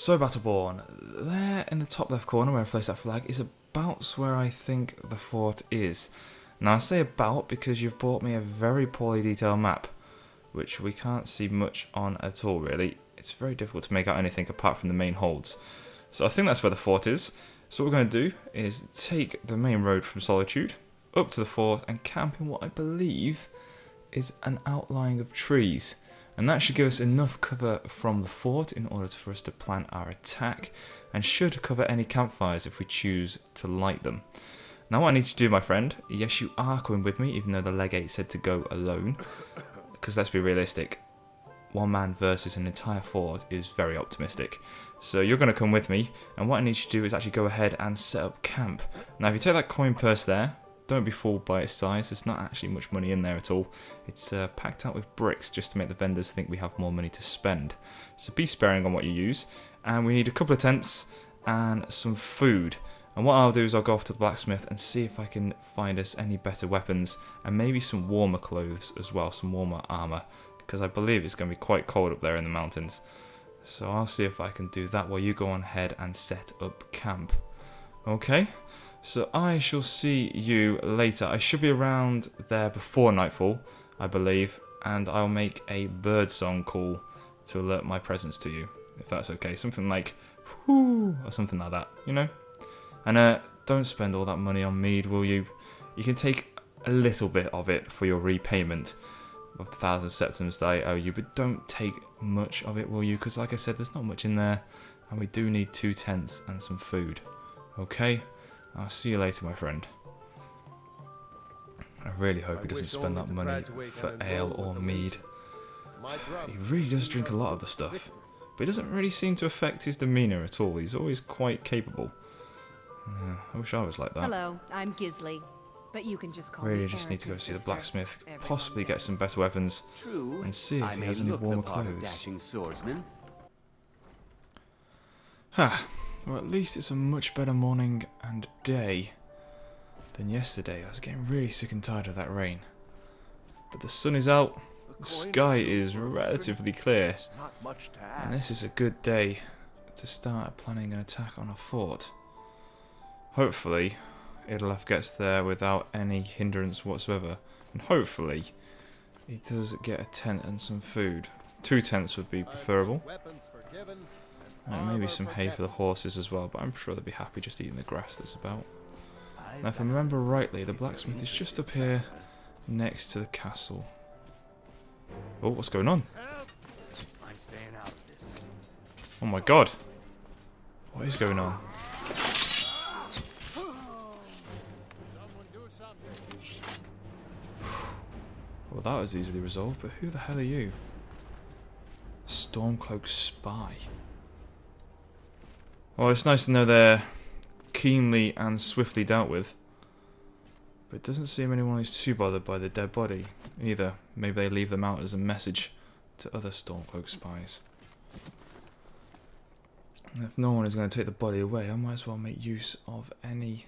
So Battleborn, there in the top left corner where I placed that flag is about where I think the fort is. Now I say about because you've bought me a very poorly detailed map, which we can't see much on at all really. It's very difficult to make out anything apart from the main holds. So I think that's where the fort is. So what we're going to do is take the main road from Solitude up to the fort and camp in what I believe is an outlying of trees. And that should give us enough cover from the fort in order for us to plan our attack, and should cover any campfires if we choose to light them. Now what I need to do, my friend, yes, you are coming with me even though the legate said to go alone, because let's be realistic, one man versus an entire fort is very optimistic. So you're going to come with me, and what I need you to do is actually go ahead and set up camp. Now if you take that coin purse there, don't be fooled by its size, there's not actually much money in there at all. It's packed out with bricks just to make the vendors think we have more money to spend. So be sparing on what you use, and we need a couple of tents and some food. And what I'll do is I'll go off to the blacksmith and see if I can find us any better weapons, and maybe some warmer clothes as well, some warmer armour, because I believe it's going to be quite cold up there in the mountains. So I'll see if I can do that while you go on ahead and set up camp. Okay? So I shall see you later. I should be around there before nightfall, I believe, and I'll make a bird song call to alert my presence to you, if that's okay. Something like, whoo, or something like that, you know? And don't spend all that money on mead, will you? You can take a little bit of it for your repayment of the 1,000 septims that I owe you, but don't take much of it, will you? Because like I said, there's not much in there, and we do need 2 tents and some food. Okay? I'll see you later, my friend. I really hope he doesn't spend that money for ale or mead. He really does drink a lot of the stuff, but it doesn't really seem to affect his demeanour at all. He's always quite capable. I wish I was like that. Hello, I'm Gisley, but you can just call me Really just need to go see the blacksmith, possibly get some better weapons, and see if he has any warmer clothes. Well, at least it's a much better morning and day than yesterday. I was getting really sick and tired of that rain. But the sun is out, the sky is relatively clear, and this is a good day to start planning an attack on a fort. Hopefully, Idolaf gets there without any hindrance whatsoever, and hopefully, he does get a tent and some food. 2 tents would be preferable. And maybe some hay for the horses as well, but I'm sure they'll be happy just eating the grass that's about. Now if I remember rightly, the blacksmith is just up here next to the castle. Oh, what's going on? Oh my god! What is going on? Well, that was easily resolved, but who the hell are you? Stormcloak spy. Well, it's nice to know they're keenly and swiftly dealt with. But it doesn't seem anyone is too bothered by the dead body either. Maybe they leave them out as a message to other Stormcloak spies. And if no one is going to take the body away, I might as well make use of any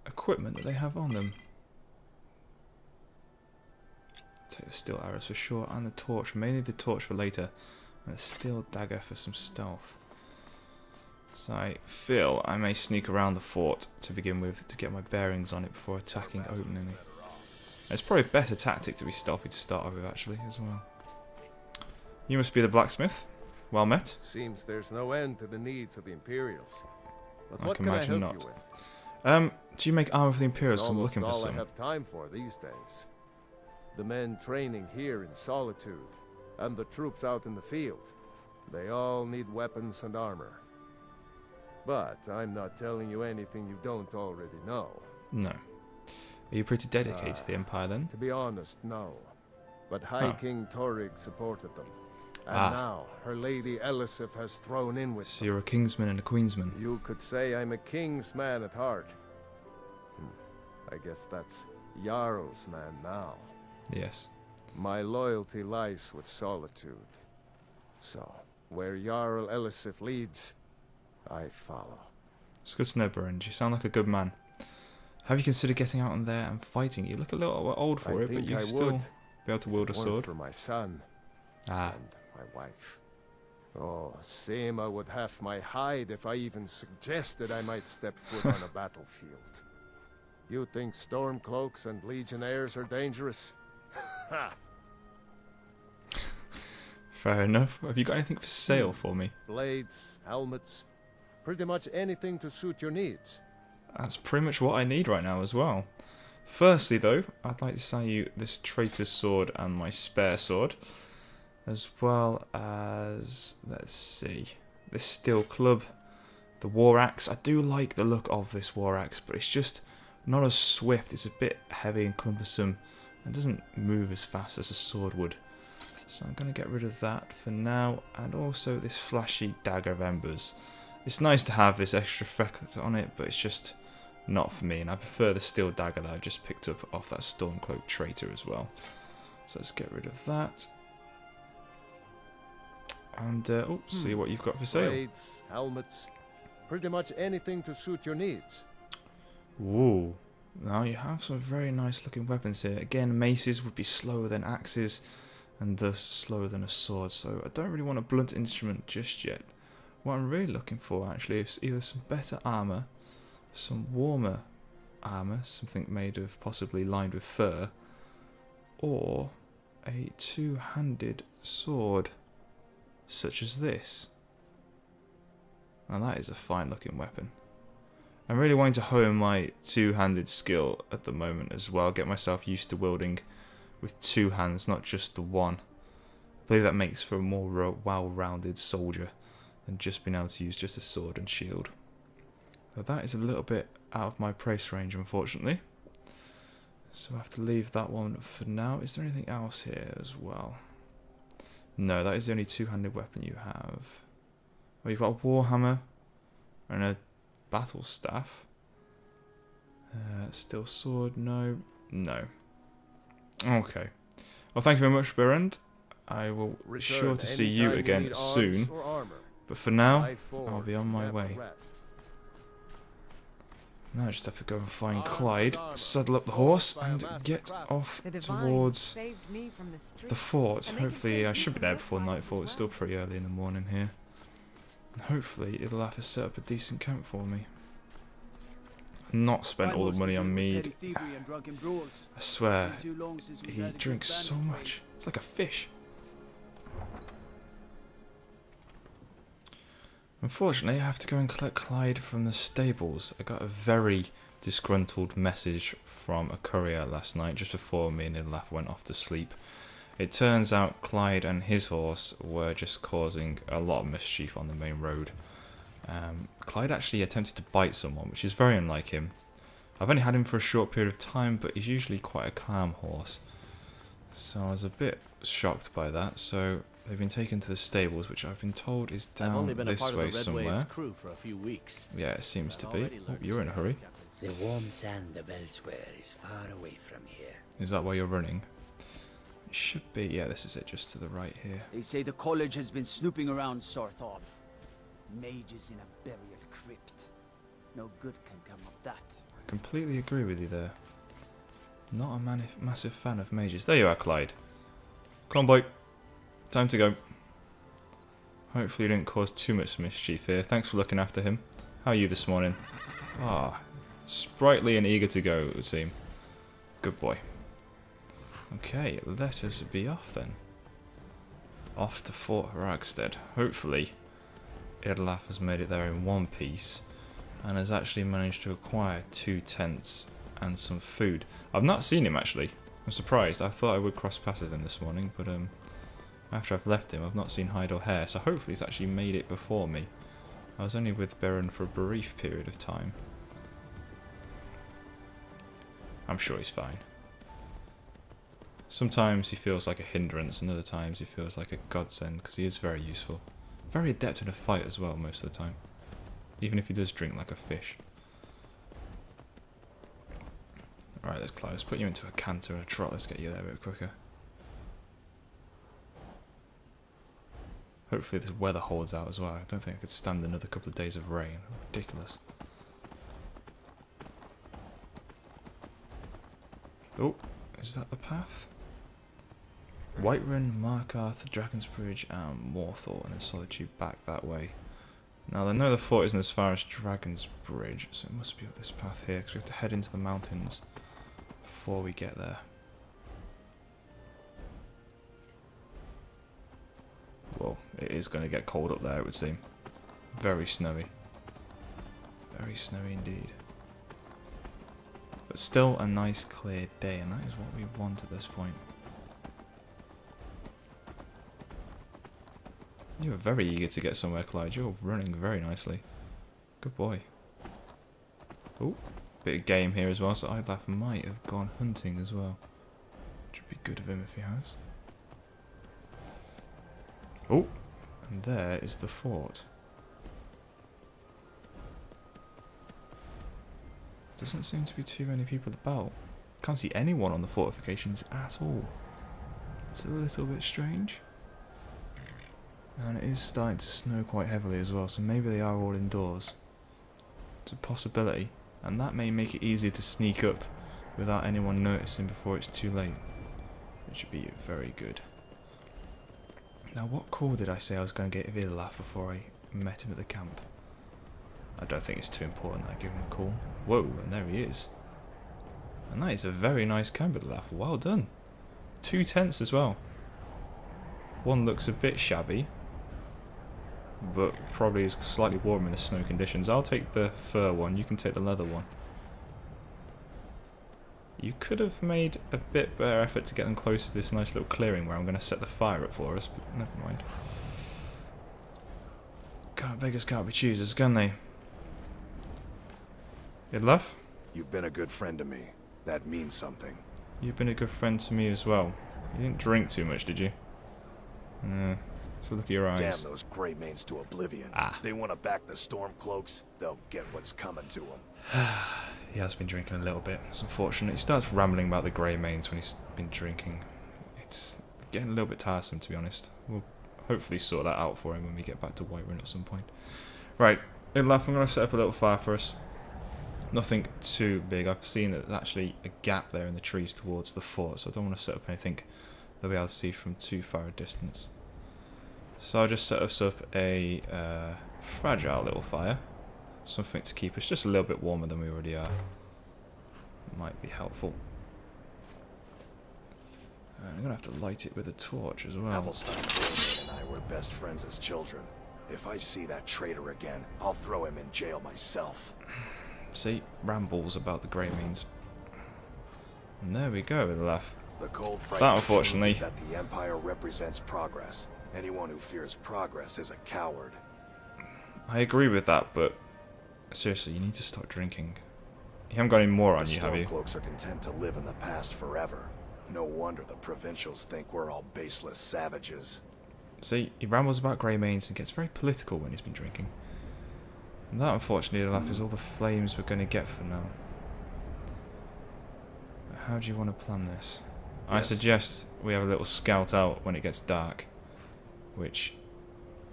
equipment that they have on them. Take the steel arrows for sure, and the torch, mainly the torch for later, and the steel dagger for some stealth. So I feel I may sneak around the fort to begin with to get my bearings on it before attacking openly. It's probably a better tactic to be stealthy to start off with actually as well. You must be the blacksmith. Well met. Seems there's no end to the needs of the Imperials. But I what can can imagine I help not. you with? Do you make armor for the Imperials? It's I'm looking for almost all some. I have time for these days. The men training here in Solitude, and the troops out in the field, they all need weapons and armor. But I'm not telling you anything you don't already know. No. Are you pretty dedicated to the Empire then? To be honest, no. But High King Torrig supported them. And now, her lady Elisif has thrown in with So you're a kingsman and a queensman. You could say I'm a king's man at heart. I guess that's Jarl's man now. Yes. My loyalty lies with Solitude. So, where Jarl Elisif leads, I follow. It's good to know, Burund. You sound like a good man. Have you considered getting out on there and fighting? You look a little old for it, but you still be able to wield a sword. For my son and my wife. Oh, Seema would have my hide if I even suggested I might step foot on a battlefield. You think Stormcloaks and Legionnaires are dangerous? Ha! Fair enough. Have you got anything for sale for me? Blades, helmets, pretty much anything to suit your needs. That's pretty much what I need right now as well. Firstly, though, I'd like to sell you this traitor's sword and my spare sword, as well as, let's see, this steel club, the war axe. I do like the look of this war axe, but it's just not as swift. It's a bit heavy and cumbersome and doesn't move as fast as a sword would. So I'm going to get rid of that for now, and also this flashy dagger of embers. It's nice to have this extra effect on it, but it's just not for me, and I prefer the steel dagger that I just picked up off that Stormcloak traitor as well. So let's get rid of that. And see what you've got for sale. Blades, helmets, pretty much anything to suit your needs. Ooh, now you have some very nice looking weapons here. Again, maces would be slower than axes, and thus slower than a sword, so I don't really want a blunt instrument just yet. What I'm really looking for actually is either some better armour, some warmer armour, something made of possibly lined with fur, or a two-handed sword such as this. Now that is a fine looking weapon. I'm really wanting to hone my two-handed skill at the moment as well, get myself used to wielding with two hands, not just the one. I believe that makes for a more well-rounded soldier than just being able to use just a sword and shield. But that is a little bit out of my price range, unfortunately. So I have to leave that one for now. Is there anything else here as well? No, that is the only two-handed weapon you have. Oh, you've got a warhammer and a battle staff. Steel sword, no. Okay. Well, thank you very much, Berend. I will be sure to see you again soon. But for now, I'll be on my way. Now I just have to go and find Clyde, saddle up the horse, and get off towards the fort. Hopefully, I should be there before nightfall. It's still pretty early in the morning here. And hopefully, it'll have to set up a decent camp for me. I've not spent all the money on mead. I swear, he drinks so much. It's like a fish. Unfortunately, I have to go and collect Clyde from the stables. I got a very disgruntled message from a courier last night, just before me and Idlaf went off to sleep. It turns out Clyde and his horse were just causing a lot of mischief on the main road. Clyde actually attempted to bite someone, which is very unlike him. I've only had him for a short period of time, but he's usually quite a calm horse. So I was a bit shocked by that. So they've been taken to the stables, which I've been told is down this way somewhere. Crew for a few weeks. Yeah, it seems to be. Oh, you're in a hurry. The warm sand of elsewhere is far away from here. Is that why you're running? It should be. Yeah, this is it, just to the right here. They say the college has been snooping around Sorthal. Mages in a burial crypt. No good can come of that. I completely agree with you there. Not a massive fan of mages. There you are, Clyde. Come on, boy. Time to go. Hopefully you didn't cause too much mischief here. Thanks for looking after him. How are you this morning? Ah, sprightly and eager to go, it would seem. Good boy. Okay, let us be off then. Off to Fort Ragstead. Hopefully Idlaf has made it there in one piece and has actually managed to acquire 2 tents and some food. I've not seen him actually. I'm surprised. I thought I would cross paths with him this morning, but after I've left him I've not seen hide or hair, so hopefully he's actually made it before me. I was only with Beren for a brief period of time. I'm sure he's fine. Sometimes he feels like a hindrance, and other times he feels like a godsend, because he is very useful. Very adept in a fight as well most of the time. Even if he does drink like a fish. Alright, let's Clyde. Let's put you into a canter or a trot. Let's get you there a bit quicker. Hopefully this weather holds out as well. I don't think I could stand another couple of days of rain. Ridiculous. Oh, is that the path? Whiterun, Markarth, Dragon's Bridge, and Morthor, and then Solitude back that way. Now, I know the fort isn't as far as Dragon's Bridge, so it must be up this path here, because we have to head into the mountains before we get there. Well, it is going to get cold up there, it would seem. Very snowy. Very snowy indeed. But still a nice clear day, and that is what we want at this point. You are very eager to get somewhere, Clyde. You're running very nicely. Good boy. Oh, bit of game here as well, so Idlaf might have gone hunting as well. Which would be good of him if he has. Oh, and there is the fort. Doesn't seem to be too many people about. Can't see anyone on the fortifications at all. It's a little bit strange. And it is starting to snow quite heavily as well, so maybe they are all indoors. It's a possibility, and that may make it easier to sneak up without anyone noticing before it's too late, which would be very good. Now, what call did I say I was going to get Idlaf before I met him at the camp? I don't think it's too important that I give him a call. Whoa, and there he is. And that is a very nice camp, Idlaf. Well done. 2 tents as well. One looks a bit shabby, but probably is slightly warm in the snow conditions. I'll take the fur one, you can take the leather one. You could have made a bit better effort to get them close to this nice little clearing where I'm going to set the fire up for us, but never mind. Beggars can't be choosers, can they? Idlaf? You've been a good friend to me. That means something. You've been a good friend to me as well. You didn't drink too much, did you? So look at your eyes. Damn those Greymanes to oblivion. They want to back the Stormcloaks, they'll get what's coming to them. He has been drinking a little bit. It's unfortunate. He starts rambling about the Greymanes when he's been drinking. It's getting a little bit tiresome, to be honest. We'll hopefully sort that out for him when we get back to Whiterun at some point. Right, Idlaf, I'm going to set up a little fire for us. Nothing too big. I've seen that there's actually a gap there in the trees towards the fort, so I don't want to set up anything they'll be able to see from too far a distance. So I'll just set us up a fragile little fire. Something to keep us just a little bit warmer than we already are. Might be helpful. And I'm going to have to light it with a torch as well. Avalstein and I were best friends as children. If I see that traitor again, I'll throw him in jail myself. See, rambles about the Greymanes. And there we go, Idlaf. The cold that, unfortunately, is that the Empire represents progress. Anyone who fears progress is a coward. I agree with that, but seriously, you need to stop drinking. You haven't got any more on you, have you? The Stormcloaks are content to live in the past forever. No wonder the provincials think we're all baseless savages. See, he rambles about Greymanes and gets very political when he's been drinking. And that, unfortunately, Idlaf, is all the flames we're going to get for now. But how do you want to plan this? I suggest we have a little scout out when it gets dark, which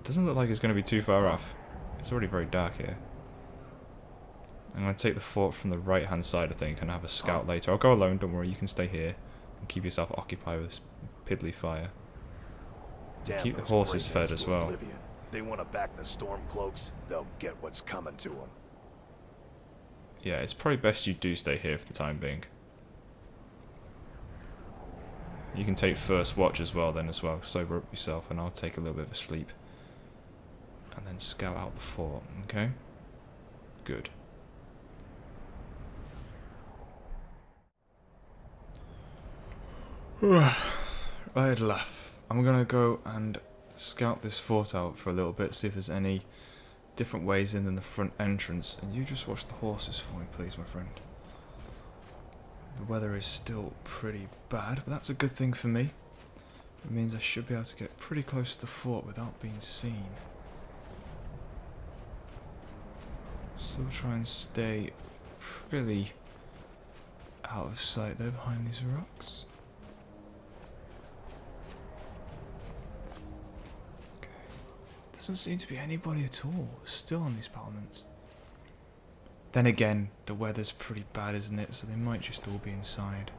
doesn't look like it's going to be too far off. It's already very dark here. I'm going to take the fort from the right hand side, I think, and have a scout later. I'll go alone, don't worry, you can stay here and keep yourself occupied with this piddly fire. Keep the horses fed as well. Oblivion. They want to back the Stormcloaks, they'll get what's coming to them. Yeah, it's probably best you do stay here for the time being. You can take first watch as well, sober up yourself, and I'll take a little bit of a sleep. And then scout out the fort, okay? Good. Right, Idlaf. I'm gonna go and scout this fort out for a little bit, see if there's any different ways in than the front entrance, and you just watch the horses for me, please, my friend. The weather is still pretty bad, but that's a good thing for me. It means I should be able to get pretty close to the fort without being seen. Still try and stay pretty out of sight there behind these rocks. Okay. Doesn't seem to be anybody at all still on these battlements. Then again, the weather's pretty bad, isn't it? So they might just all be inside.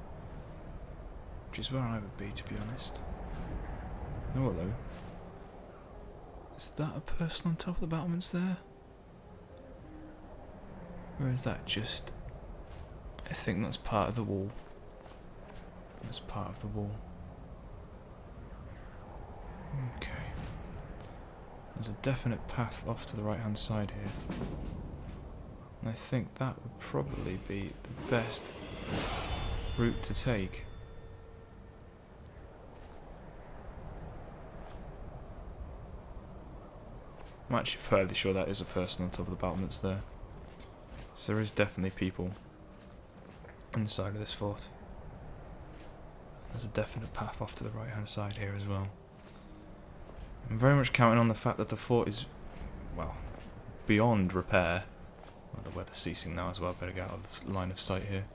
Which is where I would be, to be honest. Oh, hello. Is that a person on top of the battlements there? Or is that just... I think that's part of the wall. That's part of the wall. Okay. There's a definite path off to the right hand side here. And I think that would probably be the best route to take. I'm actually fairly sure that is a person on top of the battlements there. So there is definitely people inside of this fort. There's a definite path off to the right hand side here as well. I'm very much counting on the fact that the fort is, well, beyond repair. Well, the weather's ceasing now as well, better get out of line of sight here.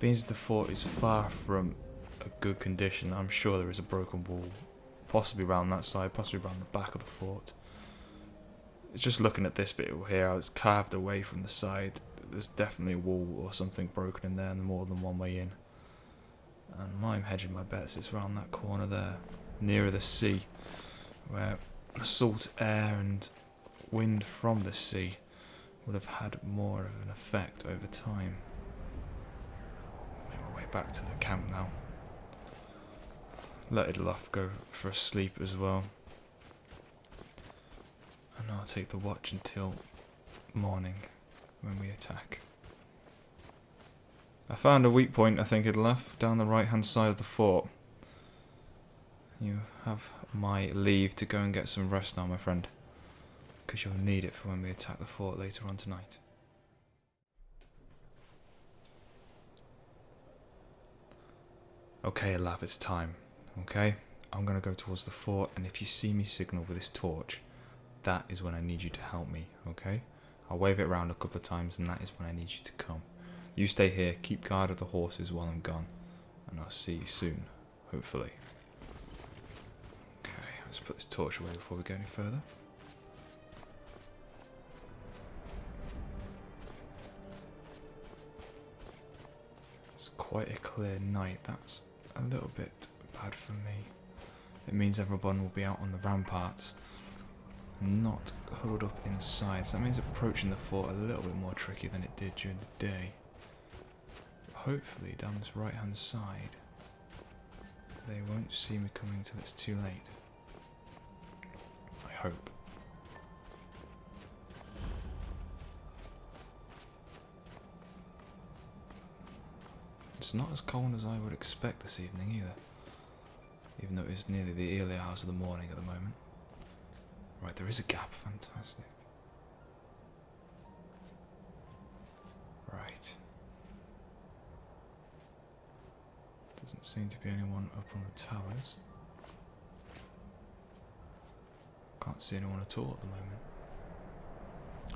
Being the fort is far from a good condition, I'm sure there is a broken wall, possibly around that side, possibly around the back of the fort. It's just looking at this bit here, it's carved away from the side. There's definitely a wall or something broken in there and more than one way in. And I'm hedging my bets it's around that corner there, nearer the sea, where the salt air and wind from the sea would have had more of an effect over time. Make my way back to the camp now. Let Idolaf go for a sleep as well. And I'll take the watch until morning when we attack. I found a weak point, I think, Idolaf, down the right hand side of the fort. You have my leave to go and get some rest now, my friend. Because you'll need it for when we attack the fort later on tonight. Okay, Idolaf, it's time. Okay? I'm going to go towards the fort, and if you see me signal with this torch, that is when I need you to help me, okay? I'll wave it around a couple of times, and that is when I need you to come. You stay here, keep guard of the horses while I'm gone, and I'll see you soon, hopefully. Okay, let's put this torch away before we go any further. It's quite a clear night, that's a little bit bad for me. It means everyone will be out on the ramparts, not huddled up inside, so that means approaching the fort a little bit more tricky than it did during the day. Hopefully down this right hand side they won't see me coming until it's too late. I hope. It's not as cold as I would expect this evening either, even though it is nearly the early hours of the morning at the moment. Right, there is a gap, fantastic. Right. Doesn't seem to be anyone up on the towers. Can't see anyone at all at the moment.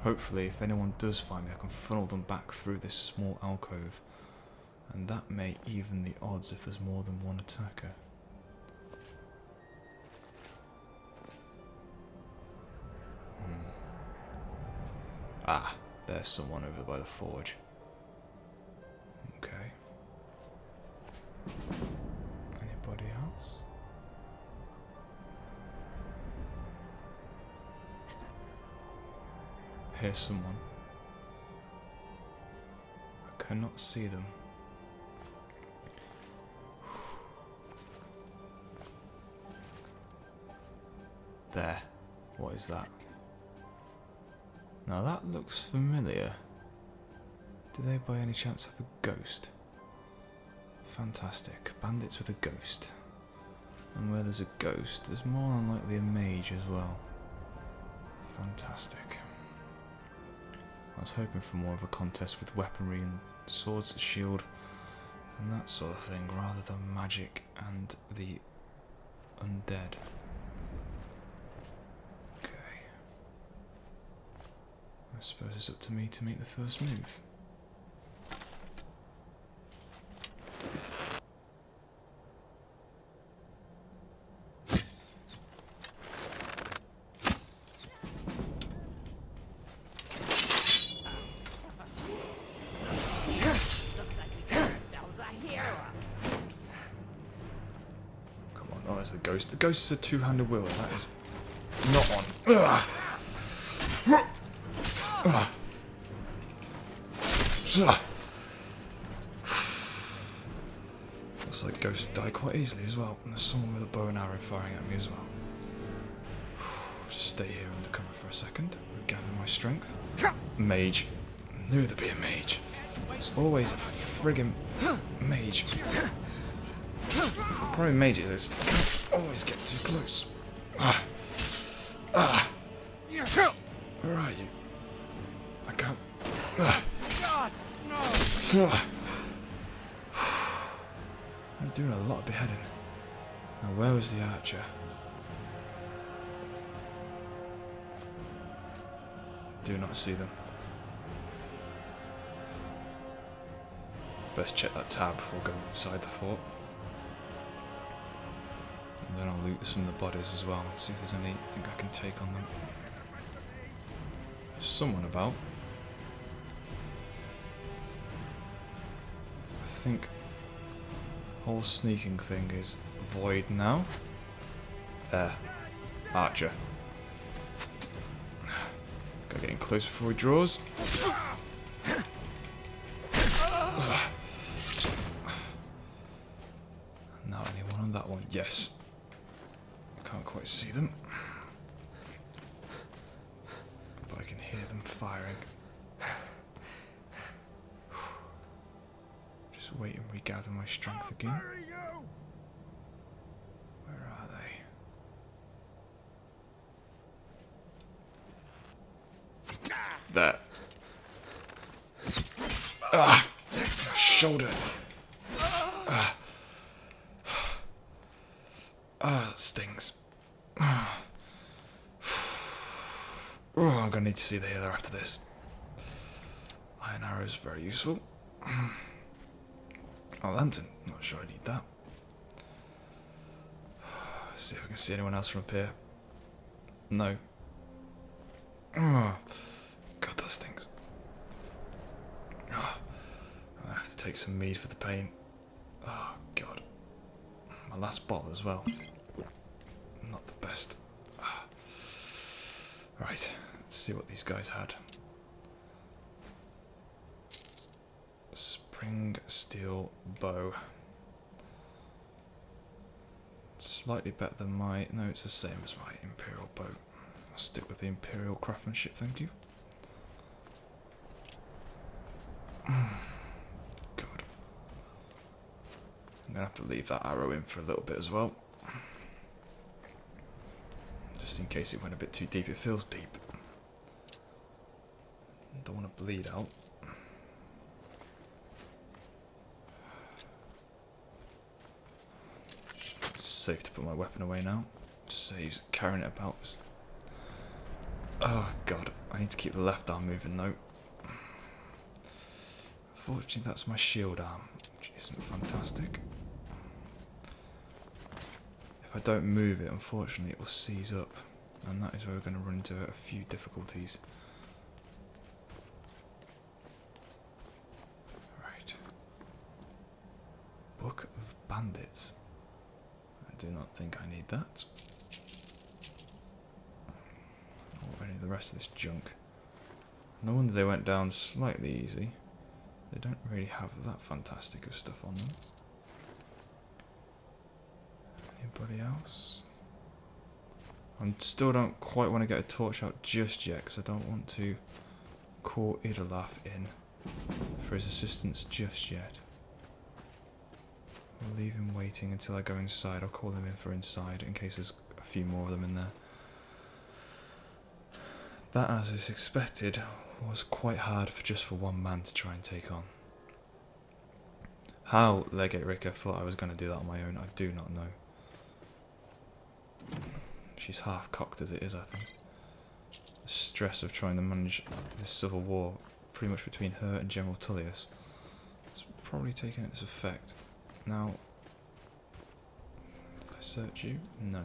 Hopefully, if anyone does find me, I can funnel them back through this small alcove, and that may even the odds if there's more than one attacker. Ah, there's someone over by the forge. Okay. Anybody else? Here's someone. I cannot see them. There. What is that? Now that looks familiar. Do they by any chance have a ghost? Fantastic. Bandits with a ghost. And where there's a ghost, there's more than likely a mage as well. Fantastic. I was hoping for more of a contest with weaponry and swords, shield, and that sort of thing, rather than magic and the undead. I suppose it's up to me to make the first move. the ghost. The ghost is a two-handed wielder. That is not on. Ugh. Ugh. Ugh. Looks like ghosts die quite easily as well. And there's someone with a bow and arrow firing at me as well. Just stay here under cover for a second. Gather my strength. Mage. Knew there'd be a mage. There's always a friggin' mage. The problem with mages is you can't always get too close. Where are you? I can't. I'm doing a lot of beheading. Now where was the archer? Do not see them. Best check that tab before going inside the fort. And then I'll loot some of the bodies as well and see if there's anything I can take on them. There's someone about. I think the whole sneaking thing is void now. There. Archer. Gotta get in close before he draws. Now anyone on that one? Yes. Can't quite see them. But I can hear them firing. Just wait and regather my strength again. Where are they? There. Ah! Shoulder. Ah. Ah, that stings. Ah. Oh, I'm gonna need to see the healer after this. Iron arrow is very useful. Oh, lantern. Not sure I need that. See if I can see anyone else from up here. No. Oh. God, that stings. Oh. I have to take some mead for the pain. Oh, God. My last bottle as well. Not the best. Ah. Right, let's see what these guys had. Spring steel bow. Slightly better than my... No, it's the same as my Imperial bow. I'll stick with the Imperial craftsmanship, thank you. God. I'm going to have to leave that arrow in for a little bit as well. Just in case it went a bit too deep. It feels deep. Don't want to bleed out. It's safe to put my weapon away now. Saves carrying it about. Oh God, I need to keep the left arm moving though. Unfortunately that's my shield arm, which isn't fantastic. If I don't move it, unfortunately it will seize up. And that is where we're going to run into a few difficulties. Right. Book of Bandits. I do not think I need that. Or any of the rest of this junk. No wonder they went down slightly easy. They don't really have that fantastic of stuff on them. Anybody else? I still don't quite want to get a torch out just yet because I don't want to call Idolaf in for his assistance just yet. We'll leave him waiting until I go inside. I'll call him in for inside in case there's a few more of them in there. That, as is expected, was quite hard for just one man to try and take on. How Legate Rika thought I was going to do that on my own, I do not know. She's half cocked as it is, I think. The stress of trying to manage this civil war, pretty much between her and General Tullius, is probably taking its effect. Now, did I search you? No.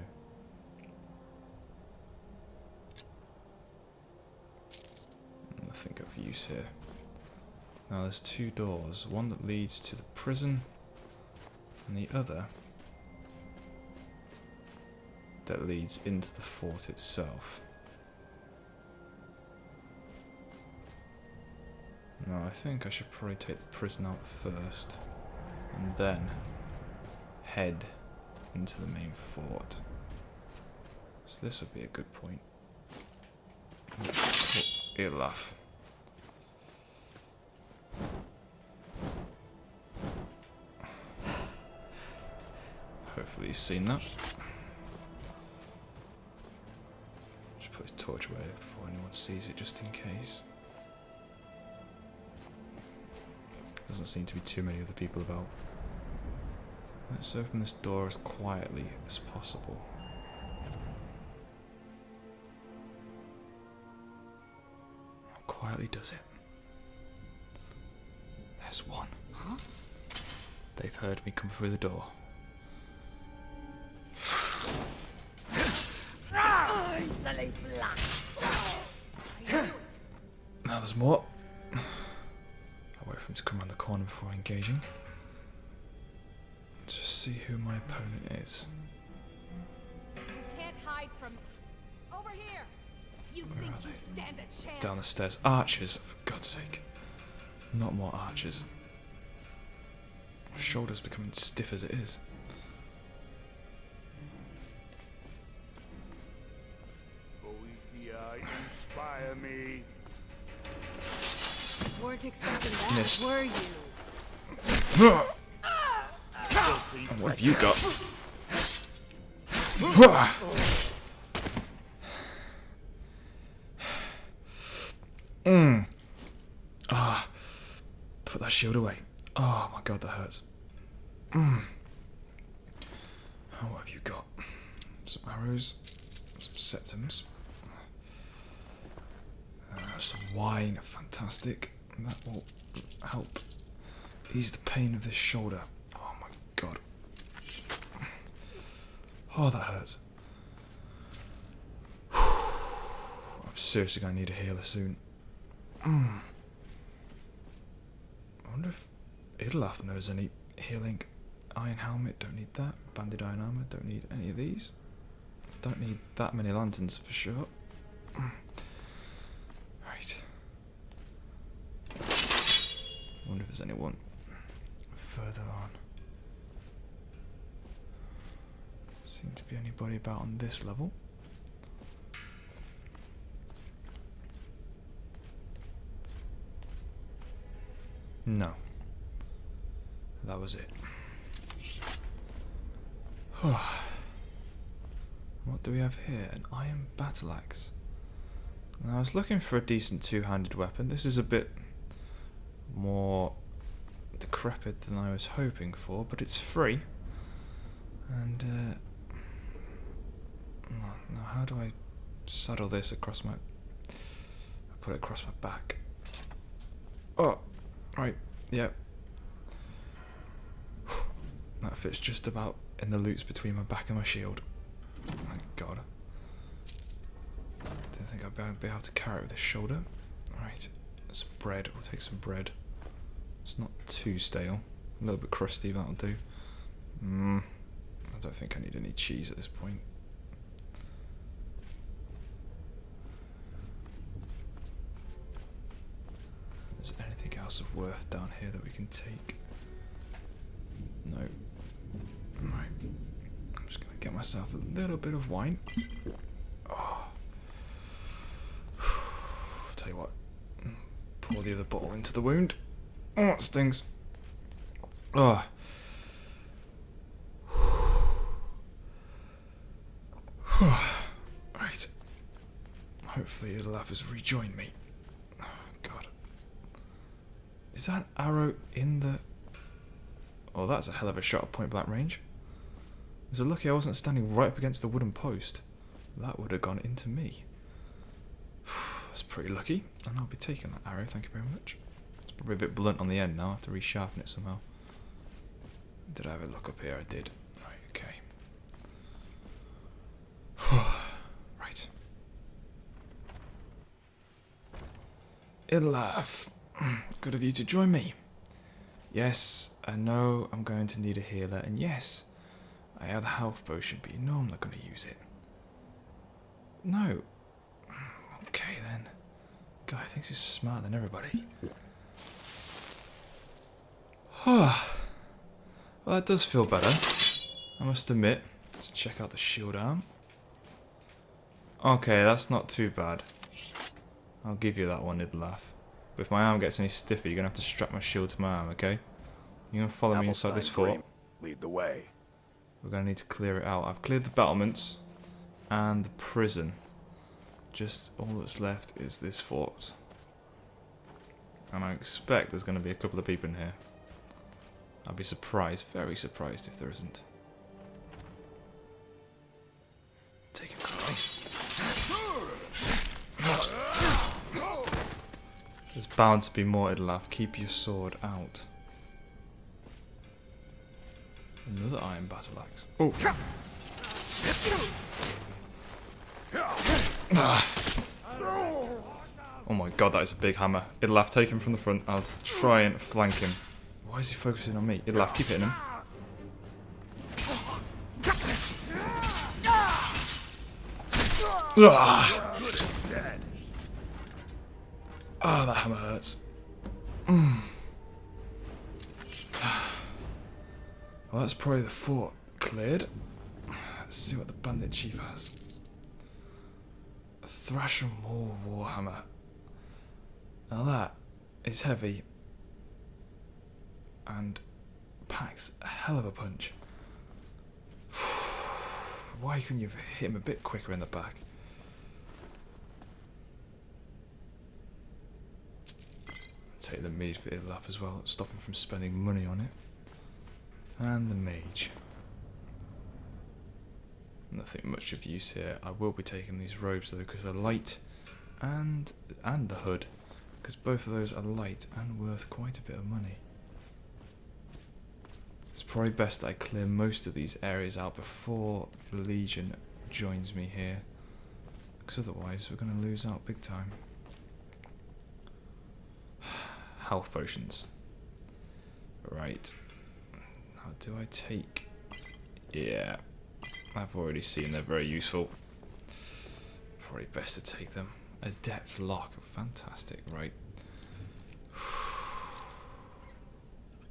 Nothing of use here. Now there's two doors, one that leads to the prison, and the other that leads into the fort itself. No, I think I should probably take the prison out first, and then head into the main fort. So this would be a good point. Oh, he'll laugh. Hopefully he's seen that. Just put his torch away before anyone sees it, just in case. Doesn't seem to be too many other people about. Let's open this door as quietly as possible. How quietly does it? There's one. Huh? They've heard me come through the door. Now there's more. I'll wait for him to come around the corner before engaging. Just see who my opponent is. You can't hide from... Over here! You Where think are you they? stand a chance? Down the stairs. Archers, for God's sake. Not more archers. My shoulder's becoming stiff as it is. Boethia, you inspire me. Weren't expecting that, Missed. were you? And what have you got? Put that shield away. Oh my god, that hurts. Oh, what have you got? Some arrows, some septums, some wine, fantastic. That will help ease the pain of this shoulder. Oh my god. Oh, that hurts. I'm seriously going to need a healer soon. I wonder if Idolaf knows any healing. Iron helmet, don't need that. Banded iron armor, don't need any of these. Don't need that many lanterns for sure. Right. Wonder if there's anyone further on. Seem to be anybody about on this level. No. That was it. What do we have here? An iron battle axe. Now I was looking for a decent two-handed weapon. This is a bit more decrepit than I was hoping for, but it's free. And now how do I saddle this across my... I put it across my back. Oh, right, yep. That fits just about in the loops between my back and my shield. Oh my god. I didn't think I'd be able to carry it with this shoulder. Right, some bread. We'll take some bread. It's not too stale. A little bit crusty, but that'll do. I don't think I need any cheese at this point. Is there anything else of worth down here that we can take? No. Right. I'm just going to get myself a little bit of wine. Oh. I'll tell you what. Pour the other bottle into the wound. Oh, it stings. Oh. Right. Hopefully it'll have us rejoin me. Oh, God. Is that arrow in the... Oh, that's a hell of a shot at point blank range. It's a lucky I wasn't standing right up against the wooden post. That would have gone into me. That's pretty lucky. And I'll be taking that arrow, thank you very much. It's probably a bit blunt on the end now. I have to resharpen it somehow. Did I have a look up here? I did. Right, okay. Right. Ilaf. Good of you to join me. Yes, I know I'm going to need a healer, and yes, I have the health potion, but you know I'm not going to use it. No. Okay then. Guy thinks he's smarter than everybody. Well, that does feel better, I must admit. Let's check out the shield arm. Okay, that's not too bad. I'll give you that one, it'd laugh. But if my arm gets any stiffer, you're going to have to strap my shield to my arm, okay? You're going to follow me inside this fort. Lead the way. We're going to need to clear it out. I've cleared the battlements and the prison. Just all that's left is this fort. And I expect there's going to be a couple of people in here. I'll be surprised, very surprised if there isn't. Take him, Carly. There's bound to be more, Idlaf. Keep your sword out. Another iron battle axe. Oh. Oh my god, that is a big hammer. Idlaf, take him from the front. I'll try and flank him. Why is he focusing on me? Idlaf, keep hitting him. Ah, that hammer hurts. Well, that's probably the fort cleared. Let's see what the bandit chief has. A Thrasher Moor Warhammer. Now that is heavy and packs a hell of a punch. Why couldn't you have hit him a bit quicker in the back? Take the mead for Idlaf as well, stop him from spending money on it. And the mage. Nothing much of use here. I will be taking these robes though because they're light, and the hood, because both of those are light and worth quite a bit of money. It's probably best that I clear most of these areas out before the Legion joins me here, because otherwise we're going to lose out big time. Health potions. Right. Now do I take... Yeah. I've already seen they're very useful. Probably best to take them. Adept lock. Fantastic. Right.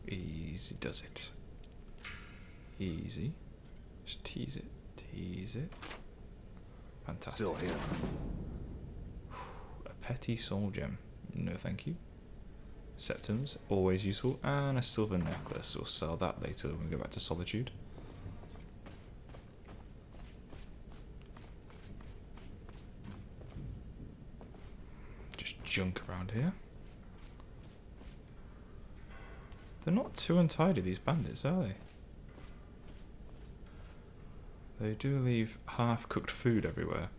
Easy does it. Easy. Just tease it. Tease it. Fantastic. Still here. A petty soul gem. No thank you. Septums, always useful, and a silver necklace. We'll sell that later when we go back to Solitude. Just junk around here. They're not too untidy, these bandits, are they? They do leave half-cooked food everywhere,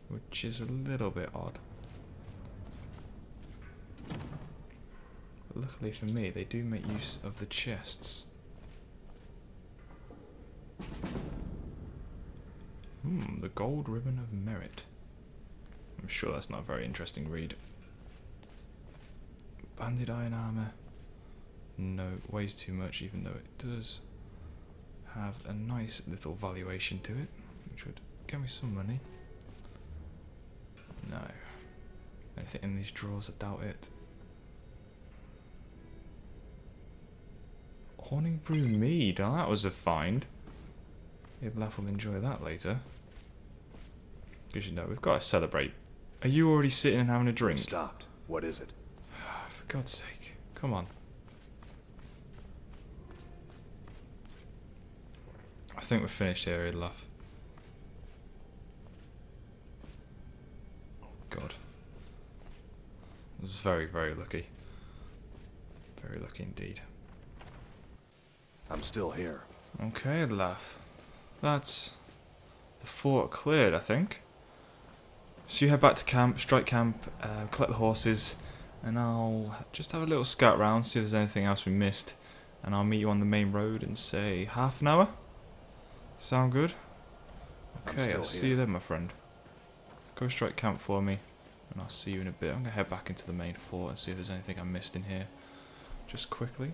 which is a little bit odd. But luckily for me, they do make use of the chests. The Gold Ribbon of Merit. I'm sure that's not a very interesting read. Banded iron armor. No, weighs too much, even though it does have a nice little valuation to it, which would get me some money. No. Anything in these drawers? I doubt it. Horning Brew Mead. Now that was a find. Idlaf will enjoy that later. Because you know, we've got to celebrate. Are you already sitting and having a drink? Stopped. What is it? For God's sake. Come on. I think we're finished here, Idlaf. Oh God. I was very, very lucky. Very lucky indeed. I'm still here. Okay, Idlaf. That's the fort cleared, I think. So you head back to camp, strike camp, collect the horses, and I'll just have a little scout round, see if there's anything else we missed, and I'll meet you on the main road in, say, half an hour? Sound good? Okay, I'll see you then, my friend. Go strike camp for me, and I'll see you in a bit. I'm going to head back into the main fort and see if there's anything I missed in here. Just quickly.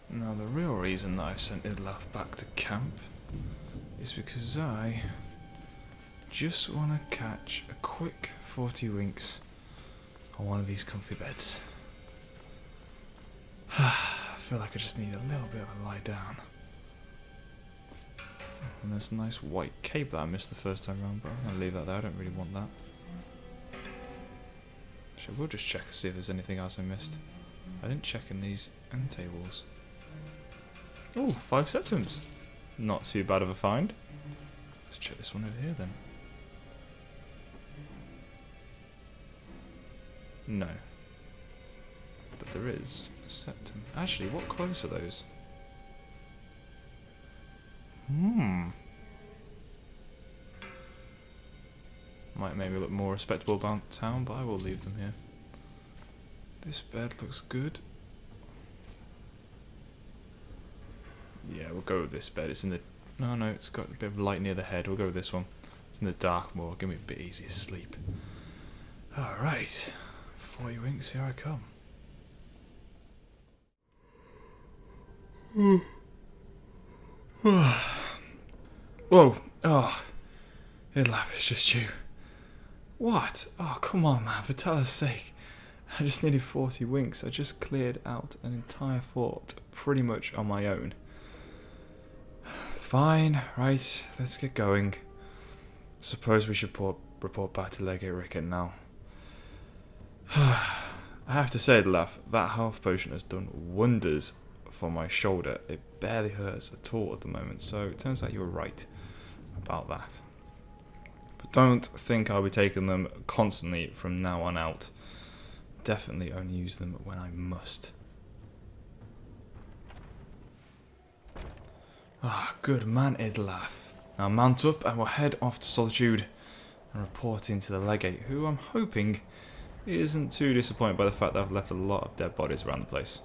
Now, the real reason that I sent Idlaf back to camp is because I just want to catch a quick 40 winks on one of these comfy beds. I feel like I just need a little bit of a lie down. And there's a nice white cape that I missed the first time around, but I'm going to leave that there. I don't really want that. Actually, we'll just check to see if there's anything else I missed. I didn't check in these end tables. Oh, 5 septums. Not too bad of a find. Let's check this one over here then. No. But there is a septum. Actually, what clothes are those? Might make me look more respectable about town, but I will leave them here. This bed looks good. Yeah, we'll go with this bed. It's in the... No, it's got a bit of light near the head. We'll go with this one. It's in the dark more. Give me a bit easier to sleep. Alright. 40 winks, here I come. Whoa. Oh. Idlaf, it's just you. What? Oh, come on, man. For Talla's sake. I just needed 40 winks. I just cleared out an entire fort pretty much on my own. Fine. Right. Let's get going. Suppose we should report back to Legate Rickett now. I have to say, Idlaf, that health potion has done wonders for my shoulder. It barely hurts at all at the moment, so it turns out you were right about that. But don't think I'll be taking them constantly from now on out. Definitely only use them when I must. Ah, good man, Idlaf. Now mount up and we'll head off to Solitude and report into the Legate, who I'm hoping isn't too disappointed by the fact that I've left a lot of dead bodies around the place.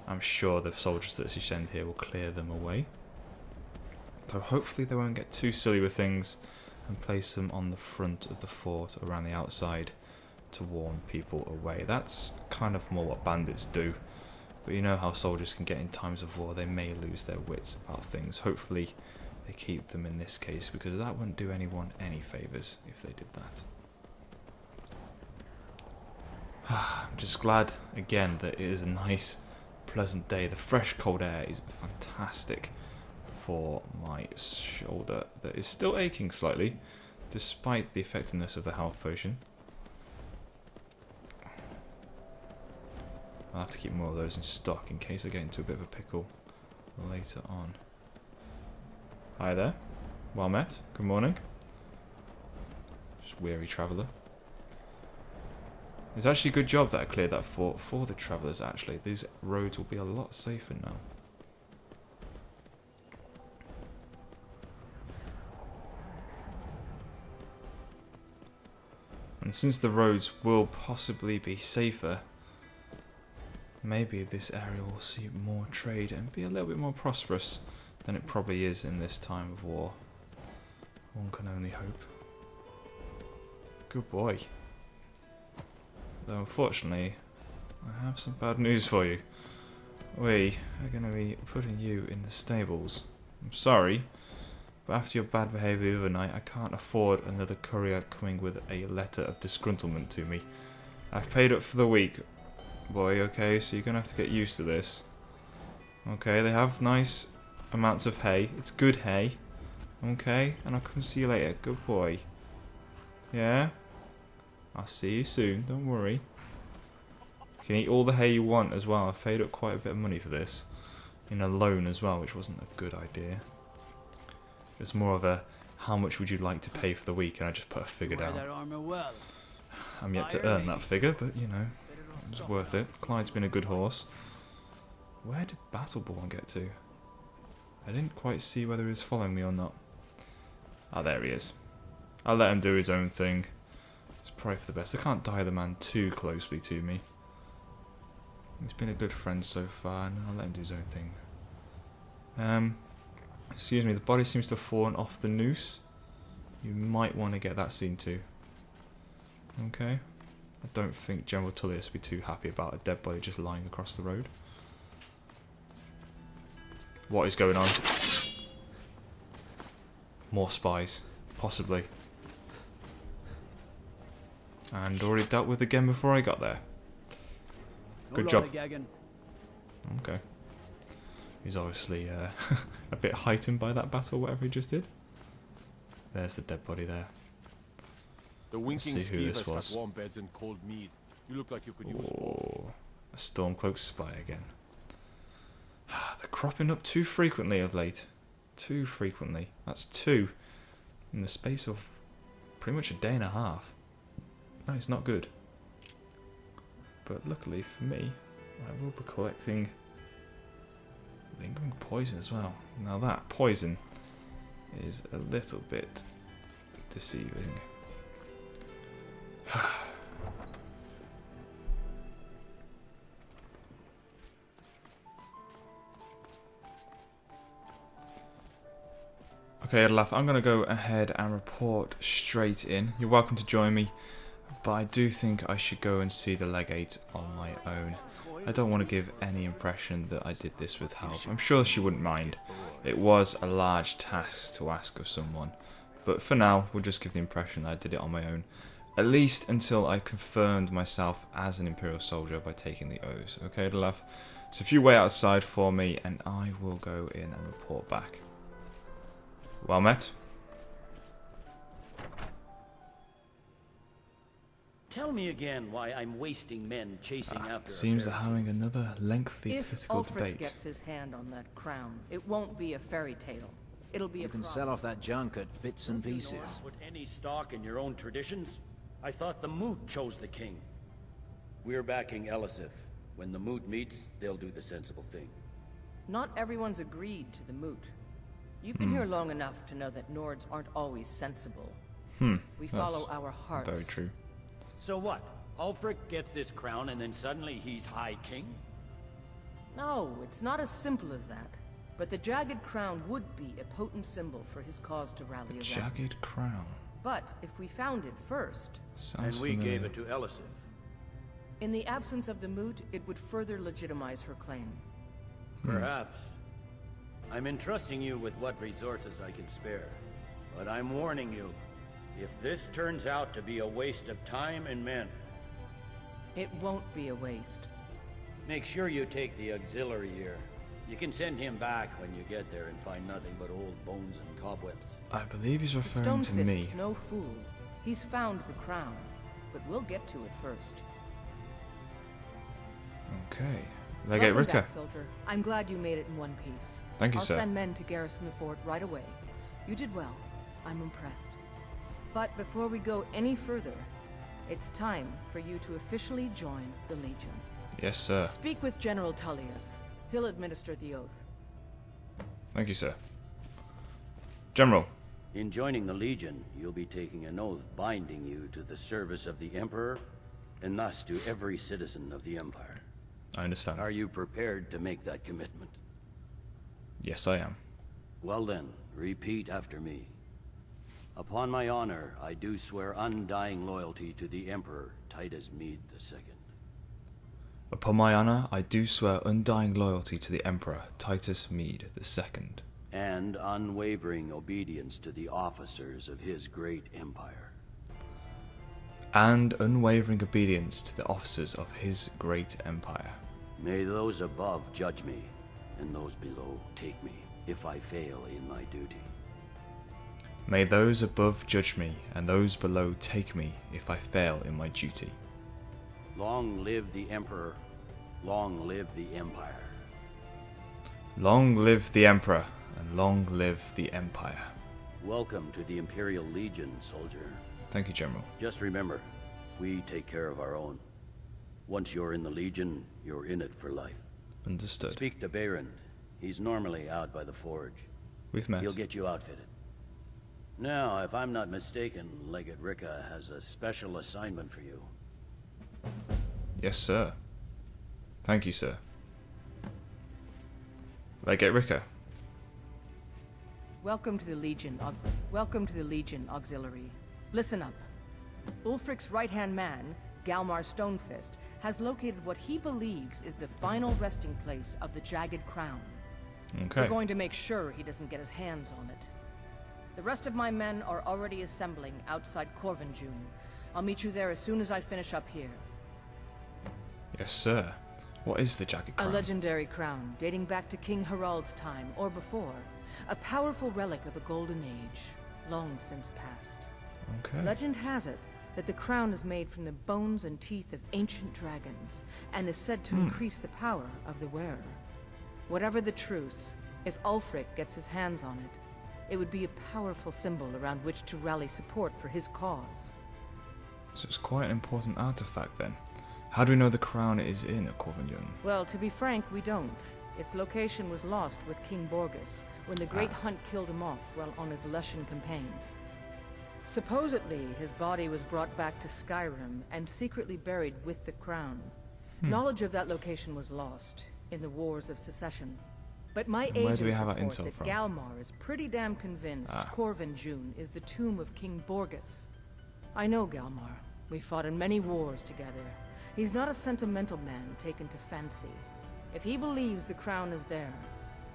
I'm sure the soldiers that she sent here will clear them away. So hopefully they won't get too silly with things and place them on the front of the fort around the outside to warn people away. That's kind of more what bandits do. But you know how soldiers can get in times of war. They may lose their wits about things. Hopefully they keep them in this case, because that wouldn't do anyone any favours if they did that. I'm just glad, again, that it is a nice, pleasant day. The fresh, cold air is fantastic for my shoulder that is still aching slightly, despite the effectiveness of the health potion. I'll have to keep more of those in stock in case I get into a bit of a pickle later on. Hi there. Well met. Good morning. Just weary traveller. It's actually a good job that I cleared that fort for the travellers, actually. These roads will be a lot safer now. And since the roads will possibly be safer, maybe this area will see more trade and be a little bit more prosperous than it probably is in this time of war. One can only hope. Good boy. Though unfortunately, I have some bad news for you. We are going to be putting you in the stables. I'm sorry, but after your bad behaviour the other night, I can't afford another courier coming with a letter of disgruntlement to me. I've paid up for the week, boy, okay, so you're going to have to get used to this. Okay, they have nice amounts of hay. It's good hay. Okay, and I'll come see you later. Good boy. Yeah? I'll see you soon, don't worry. You can eat all the hay you want as well. I've paid up quite a bit of money for this. In a loan as well, which wasn't a good idea. It's more of a, how much would you like to pay for the week? And I just put a figure down. I'm yet to earn that figure, but you know, it's worth it. Clyde's been a good horse. Where did Battleborn get to? I didn't quite see whether he was following me or not. Ah, there he is. I'll let him do his own thing. Let's pray for the best. I can't die the man too closely to me. He's been a good friend so far, and I'll let him do his own thing. Excuse me, the body seems to have fallen off the noose. You might want to get that seen too. Okay. I don't think General Tullius would be too happy about a dead body just lying across the road. What is going on? More spies, possibly. And already dealt with again before I got there. Good job. Okay. He's obviously a bit heightened by that battle, whatever he just did. There's the dead body there. The Let's winking see who this skeever's was. got warm beds and cold mead. You look like you could use more. Oh, a Stormcloak spy again. They're cropping up too frequently of late. Too frequently. That's 2 in the space of pretty much a day and a half. That is not good. But luckily for me, I will be collecting lingering poison as well. Now that poison is a little bit deceiving. Okay, Adolaf, I'm going to go ahead and report straight in. You're welcome to join me, but I do think I should go and see the legate on my own. I don't want to give any impression that I did this with help. I'm sure she wouldn't mind. It was a large task to ask of someone, but for now, we'll just give the impression that I did it on my own. At least until I confirmed myself as an Imperial soldier by taking the oaths. Okay, Adolaf? So if you wait outside for me, and I will go in and report back. Well met. Tell me again why I'm wasting men chasing after. Seems they're having another lengthy If political Ulfric debate. gets his hand on that crown, it won't be a fairy tale. It'll be You a can problem. sell off that junk at bits and pieces. Put any stock in your own traditions? I thought the Moot chose the king. We're backing Elisif. When the Moot meets, they'll do the sensible thing. Not everyone's agreed to the moot. You've been here long enough to know that Nords aren't always sensible. We follow our hearts. Very true. So what? Ulfric gets this crown and then suddenly he's High King? No, it's not as simple as that. But the jagged crown would be a potent symbol for his cause to rally around. Jagged crown. But if we found it first, Sounds And we familiar. gave it to Elisif. in the absence of the moot, it would further legitimize her claim. Perhaps. I'm entrusting you with what resources I can spare. But I'm warning you, if this turns out to be a waste of time and men, It won't be a waste. make sure you take the auxiliary here. You can send him back when you get there and find nothing but old bones and cobwebs. I believe he's The referring to Stonefist me. is no fool. He's found the crown, but we'll get to it first. Okay. Legate Welcome Ricker. back, soldier. I'm glad you made it in one piece. Thank you, I'll sir. send men to garrison the fort right away. You did well. I'm impressed. But before we go any further, it's time for you to officially join the Legion. Yes, sir. Speak with General Tullius. He'll administer the oath. Thank you, sir. General. In joining the Legion, you'll be taking an oath binding you to the service of the Emperor, and thus to every citizen of the Empire. I understand. Are you prepared to make that commitment? Yes, I am. Well then, repeat after me. Upon my honor, I do swear undying loyalty to the Emperor, Titus Mede II. Upon my honor, I do swear undying loyalty to the Emperor, Titus Mede II. And unwavering obedience to the officers of his great empire. And unwavering obedience to the officers of his great empire. May those above judge me, and those below take me, if I fail in my duty. May those above judge me, and those below take me, if I fail in my duty. Long live the Emperor, long live the Empire. Long live the Emperor, and long live the Empire. Welcome to the Imperial Legion, soldier. Thank you, General. Just remember, we take care of our own. Once you're in the Legion, you're in it for life. Understood. Speak to Bayron. He's normally out by the forge. We've met. He'll get you outfitted. Now, if I'm not mistaken, Legate Ricka has a special assignment for you. Yes, sir. Thank you, sir. Legate Ricker. Welcome to the Legion. Welcome to the Legion Auxiliary. Listen up. Ulfric's right-hand man, Galmar Stonefist, has located what he believes is the final resting place of the Jagged Crown. Okay. We're going to make sure he doesn't get his hands on it. The rest of my men are already assembling outside Corvinjune. I'll meet you there as soon as I finish up here. Yes, sir. What is the jagged A crown? legendary crown dating back to King Harald's time or before. A powerful relic of a golden age, long since past. Okay. Legend has it that the crown is made from the bones and teeth of ancient dragons, and is said to increase the power of the wearer. Whatever the truth, if Ulfric gets his hands on it, it would be a powerful symbol around which to rally support for his cause. So it's quite an important artifact then. How do we know the crown is in Corvinjune? Well, to be frank, we don't. Its location was lost with King Borgus when the Great Hunt killed him off while on his Lushan campaigns. Supposedly, his body was brought back to Skyrim and secretly buried with the crown. Knowledge of that location was lost in the Wars of Secession. But my Where agents do we have our report intel that from? Galmar is pretty damn convinced Corvinjune is the tomb of King Borgus. I know Galmar. We fought in many wars together. He's not a sentimental man taken to fancy. If he believes the crown is there,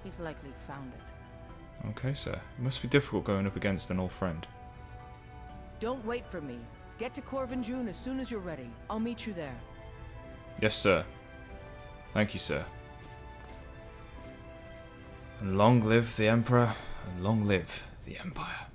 he's likely found it. Okay, sir. It must be difficult going up against an old friend. Don't wait for me. Get to Corvinjune as soon as you're ready. I'll meet you there. Yes, sir. Thank you, sir. And long live the Emperor, and long live the Empire.